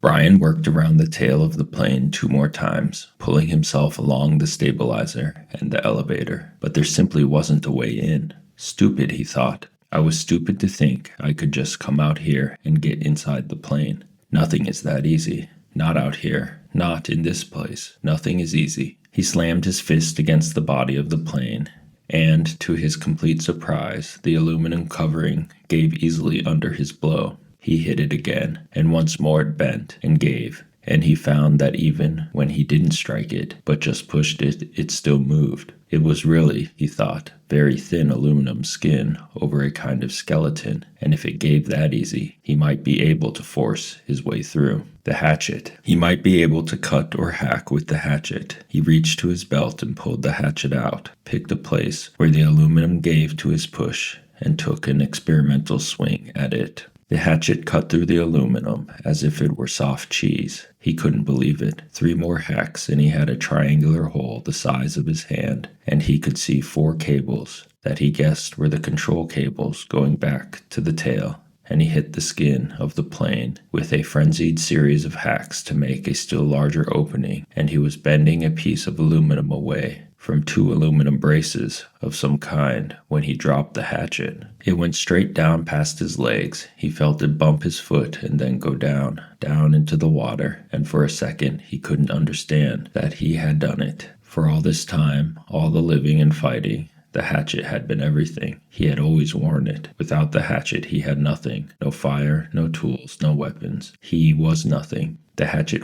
Brian worked around the tail of the plane 2 more times, pulling himself along the stabilizer and the elevator, but there simply wasn't a way in. Stupid, he thought. I was stupid to think I could just come out here and get inside the plane. Nothing is that easy. Not out here. Not in this place. Nothing is easy. He slammed his fist against the body of the plane, and to his complete surprise, the aluminum covering gave easily under his blow. He hit it again, and once more it bent and gave, and he found that even when he didn't strike it, but just pushed it, it still moved. It was really, he thought, very thin aluminum skin over a kind of skeleton, and if it gave that easy, he might be able to force his way through. The hatchet. He might be able to cut or hack with the hatchet. He reached to his belt and pulled the hatchet out, picked a place where the aluminum gave to his push, and took an experimental swing at it. The hatchet cut through the aluminum as if it were soft cheese. He couldn't believe it. 3 more hacks and he had a triangular hole the size of his hand, and he could see 4 cables that he guessed were the control cables going back to the tail, and he hit the skin of the plane with a frenzied series of hacks to make a still larger opening, and he was bending a piece of aluminum away from 2 aluminum braces of some kind when he dropped the hatchet. It went straight down past his legs. He felt it bump his foot and then go down into the water, and for a second he couldn't understand that he had done it. For all this time, all the living and fighting, the hatchet had been everything. He had always worn it. Without the hatchet he had nothing. No fire, no tools, no weapons. He was nothing. The hatchet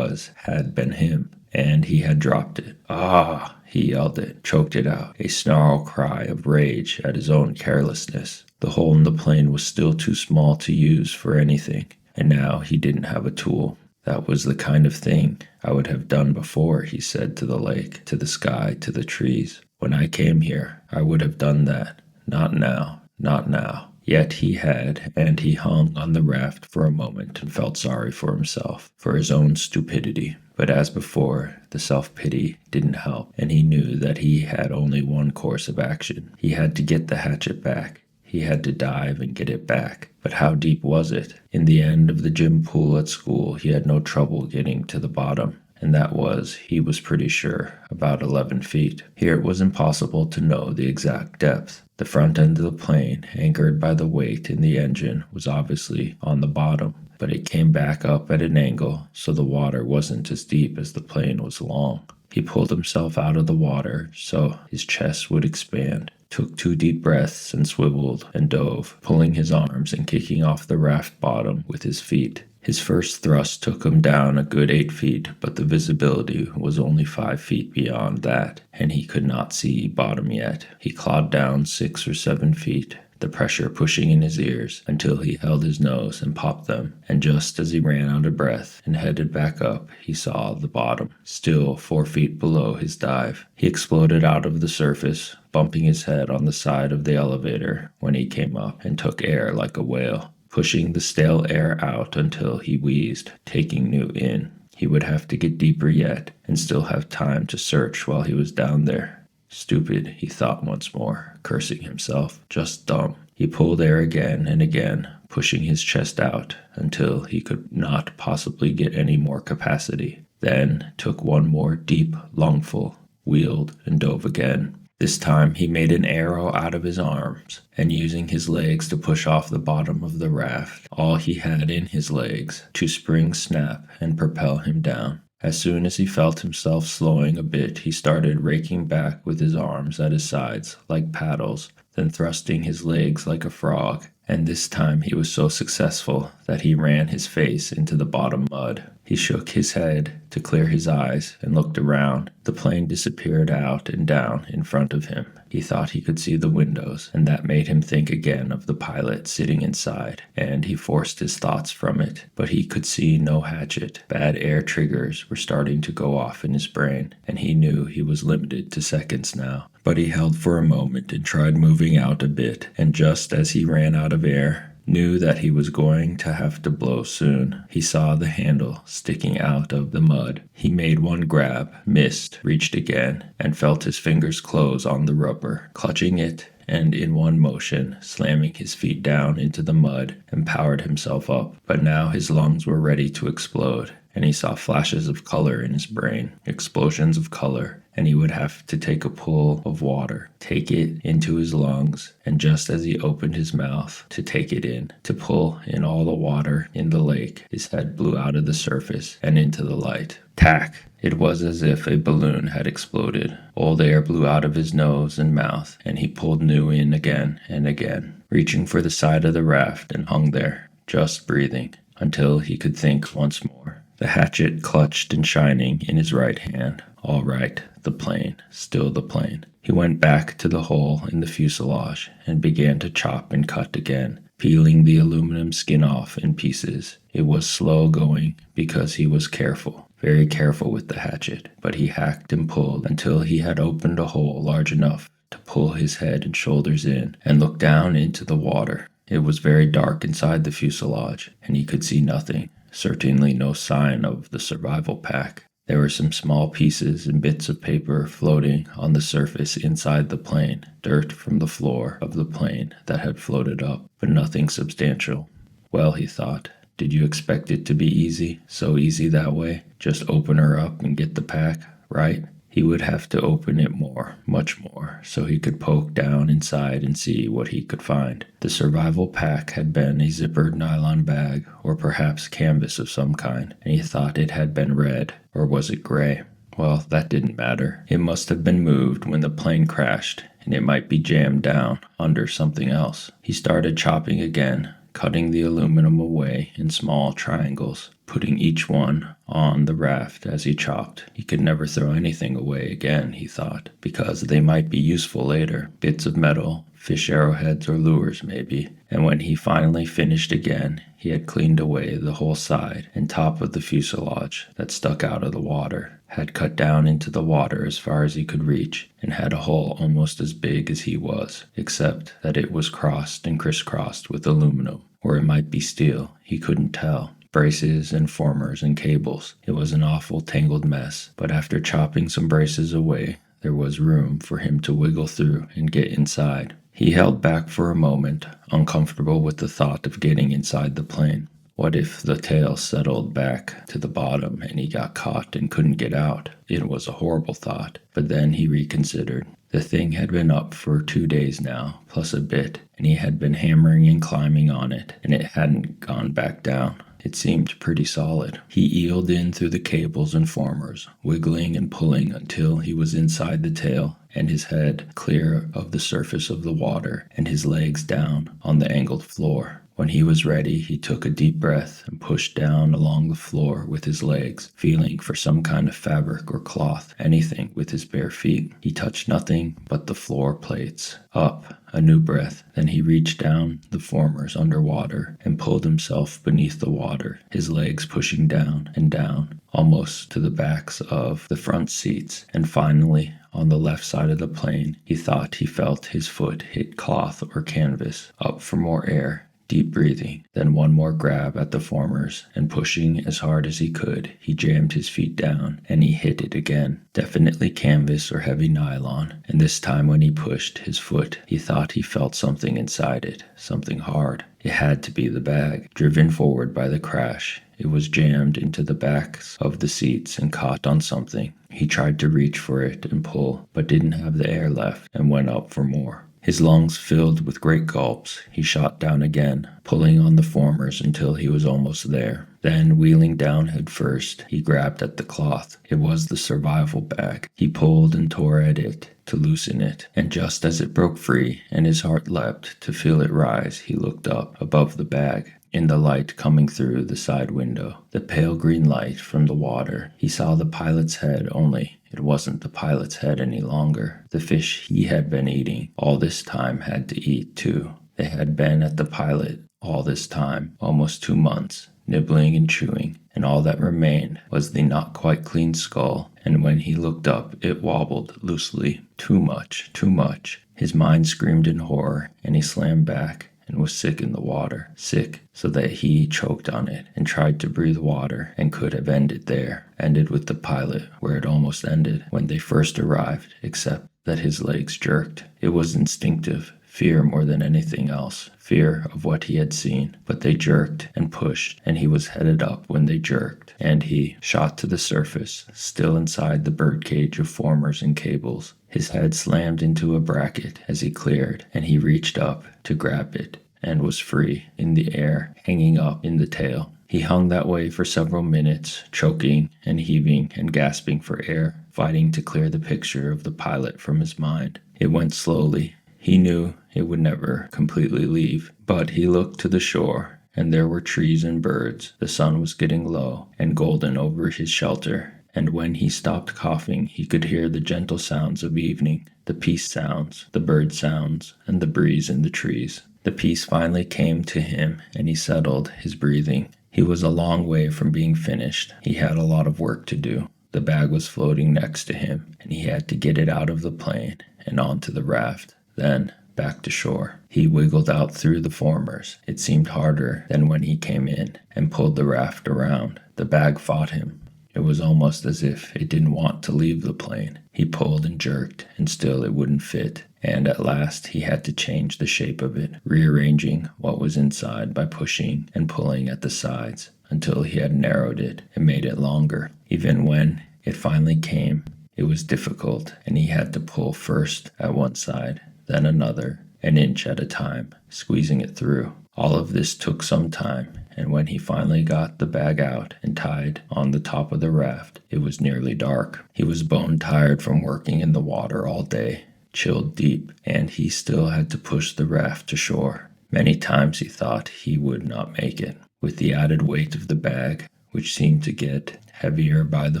had been him, and he had dropped it. Ah! He yelled it, choked it out, a snarl cry of rage at his own carelessness. The hole in the plane was still too small to use for anything, and now he didn't have a tool. That was the kind of thing I would have done before, he said to the lake, to the sky, to the trees. When I came here, I would have done that. Not now, not now. Yet he had, and he hung on the raft for a moment and felt sorry for himself, for his own stupidity. But as before, the self-pity didn't help, and he knew that he had only one course of action. He had to get the hatchet back. He had to dive and get it back. But how deep was it? In the end of the gym pool at school, he had no trouble getting to the bottom, and that was, he was pretty sure, about 11 feet. Here it was impossible to know the exact depth. The front end of the plane, anchored by the weight in the engine, was obviously on the bottom, but it came back up at an angle, so the water wasn't as deep as the plane was long. He pulled himself out of the water so his chest would expand, took 2 deep breaths and swiveled and dove, pulling his arms and kicking off the raft bottom with his feet. His first thrust took him down a good 8 feet, but the visibility was only 5 feet beyond that, and he could not see bottom yet. He clawed down 6 or 7 feet, the pressure pushing in his ears until he held his nose and popped them, and just as he ran out of breath and headed back up, he saw the bottom, still 4 feet below his dive. He exploded out of the surface, bumping his head on the side of the elevator when he came up, and took air like a whale, pushing the stale air out until he wheezed, taking new in. He would have to get deeper yet, and still have time to search while he was down there. Stupid, he thought once more, cursing himself. Just dumb. He pulled air again and again, pushing his chest out until he could not possibly get any more capacity. Then took one more deep lungful, wheeled, and dove again. This time he made an arrow out of his arms, and using his legs to push off the bottom of the raft, all he had in his legs, to spring snap and propel him down. As soon as he felt himself slowing a bit, he started raking back with his arms at his sides like paddles, then thrusting his legs like a frog, and this time he was so successful that he ran his face into the bottom mud. He shook his head to clear his eyes and looked around. The plane disappeared out and down in front of him. He thought he could see the windows, and that made him think again of the pilot sitting inside, and he forced his thoughts from it. But he could see no hatchet. Bad air triggers were starting to go off in his brain, and he knew he was limited to seconds now. But he held for a moment and tried moving out a bit, and just as he ran out of air, knew that he was going to have to blow soon. He saw the handle sticking out of the mud. He made one grab, missed, reached again, and felt his fingers close on the rubber. Clutching it and in one motion, slamming his feet down into the mud and powered himself up. But now his lungs were ready to explode, and he saw flashes of color in his brain, explosions of color, and he would have to take a pull of water, take it into his lungs, and just as he opened his mouth to take it in, to pull in all the water in the lake, his head blew out of the surface and into the light. Tack! It was as if a balloon had exploded. Old air blew out of his nose and mouth, and he pulled new in again and again, reaching for the side of the raft and hung there, just breathing, until he could think once more. The hatchet clutched and shining in his right hand. All right, the plane, still the plane. He went back to the hole in the fuselage and began to chop and cut again, peeling the aluminum skin off in pieces. It was slow going because he was careful, very careful with the hatchet, but he hacked and pulled until he had opened a hole large enough to pull his head and shoulders in and look down into the water. It was very dark inside the fuselage, and he could see nothing, certainly no sign of the survival pack. There were some small pieces and bits of paper floating on the surface inside the plane, dirt from the floor of the plane that had floated up, but nothing substantial. Well, he thought, did you expect it to be easy? So easy that way? Just open her up and get the pack, right? He would have to open it more, much more, so he could poke down inside and see what he could find. The survival pack had been a zippered nylon bag, or perhaps canvas of some kind, and he thought it had been red, or was it gray? Well, that didn't matter. It must have been moved when the plane crashed, and it might be jammed down under something else. He started chopping again, cutting the aluminum away in small triangles, putting each one on the raft as he chopped. He could never throw anything away again, he thought, because they might be useful later. Bits of metal, fish arrowheads or lures maybe. And when he finally finished again, he had cleaned away the whole side and top of the fuselage that stuck out of the water, had cut down into the water as far as he could reach, and had a hole almost as big as he was, except that it was crossed and crisscrossed with aluminum, or it might be steel, he couldn't tell. Braces and formers and cables. It was an awful tangled mess, but after chopping some braces away, there was room for him to wiggle through and get inside. He held back for a moment, uncomfortable with the thought of getting inside the plane. What if the tail settled back to the bottom and he got caught and couldn't get out? It was a horrible thought, but then he reconsidered. The thing had been up for 2 days now, plus a bit, and he had been hammering and climbing on it, and it hadn't gone back down. It seemed pretty solid. He eeled in through the cables and formers, wiggling and pulling until he was inside the tail and his head clear of the surface of the water and his legs down on the angled floor. When he was ready, he took a deep breath and pushed down along the floor with his legs, feeling for some kind of fabric or cloth, anything with his bare feet. He touched nothing but the floor plates. Up, a new breath. Then he reached down the formers underwater and pulled himself beneath the water, his legs pushing down and down, almost to the backs of the front seats. And finally, on the left side of the plane, he thought he felt his foot hit cloth or canvas. Up for more air. Deep breathing, then one more grab at the formers, and pushing as hard as he could, he jammed his feet down, and he hit it again. Definitely canvas or heavy nylon, and this time when he pushed his foot, he thought he felt something inside it, something hard. It had to be the bag, driven forward by the crash. It was jammed into the backs of the seats and caught on something. He tried to reach for it and pull, but didn't have the air left, and went up for more. His lungs filled with great gulps, he shot down again, pulling on the formers until he was almost there. Then, wheeling down head first, he grabbed at the cloth. It was the survival bag. He pulled and tore at it to loosen it, and just as it broke free and his heart leapt to feel it rise, he looked up above the bag. In the light coming through the side window, the pale green light from the water, he saw the pilot's head only. It wasn't the pilot's head any longer. The fish he had been eating all this time had to eat too. They had been at the pilot all this time, almost 2 months, nibbling and chewing, and all that remained was the not quite clean skull, and when he looked up it wobbled loosely. Too much, too much. His mind screamed in horror, and he slammed back and was sick in the water, sick so that he choked on it and tried to breathe water and could have ended there, ended with the pilot where it almost ended when they first arrived, except that his legs jerked. It was instinctive, Fear more than anything else, fear of what he had seen. But they jerked and pushed, and he was headed up when they jerked, and he shot to the surface, still inside the birdcage of formers and cables. His head slammed into a bracket as he cleared, and he reached up to grab it, and was free, in the air, hanging up in the tail. He hung that way for several minutes, choking and heaving and gasping for air, fighting to clear the picture of the pilot from his mind. It went slowly. He knew it would never completely leave, but he looked to the shore, and there were trees and birds. The sun was getting low and golden over his shelter, and when he stopped coughing, he could hear the gentle sounds of evening, the peace sounds, the bird sounds, and the breeze in the trees. The peace finally came to him, and he settled his breathing. He was a long way from being finished. He had a lot of work to do. The bag was floating next to him, and he had to get it out of the plane and onto the raft. Then, back to shore. He wiggled out through the formers. It seemed harder than when he came in, and pulled the raft around. The bag fought him. It was almost as if it didn't want to leave the plane. He pulled and jerked, and still it wouldn't fit. And at last he had to change the shape of it, rearranging what was inside by pushing and pulling at the sides until he had narrowed it and made it longer. Even when it finally came, it was difficult, and he had to pull first at one side, then another, an inch at a time, squeezing it through. All of this took some time, and when he finally got the bag out and tied on the top of the raft, it was nearly dark. He was bone tired from working in the water all day, chilled deep, and he still had to push the raft to shore. Many times he thought he would not make it. With the added weight of the bag, which seemed to get heavier by the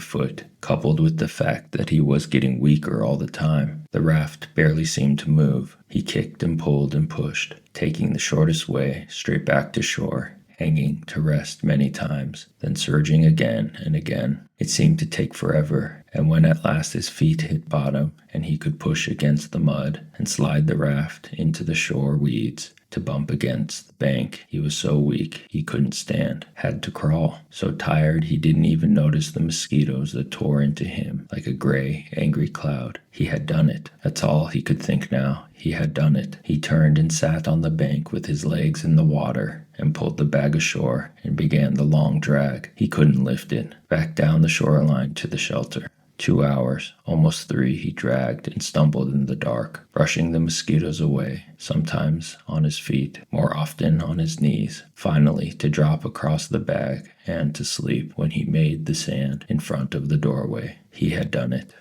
foot, coupled with the fact that he was getting weaker all the time, the raft barely seemed to move. He kicked and pulled and pushed, taking the shortest way straight back to shore, hanging to rest many times, then surging again and again. It seemed to take forever, and when at last his feet hit bottom and he could push against the mud and slide the raft into the shore weeds to bump against the bank, he was so weak he couldn't stand, had to crawl. So tired he didn't even notice the mosquitoes that tore into him like a gray, angry cloud. He had done it. That's all he could think now. He had done it. He turned and sat on the bank with his legs in the water and pulled the bag ashore and began the long drag. He couldn't lift it. Back down the shoreline to the shelter. 2 hours, almost 3, he dragged and stumbled in the dark, brushing the mosquitoes away, sometimes on his feet, more often on his knees, finally to drop across the bag and to sleep when he made the sand in front of the doorway. He had done it.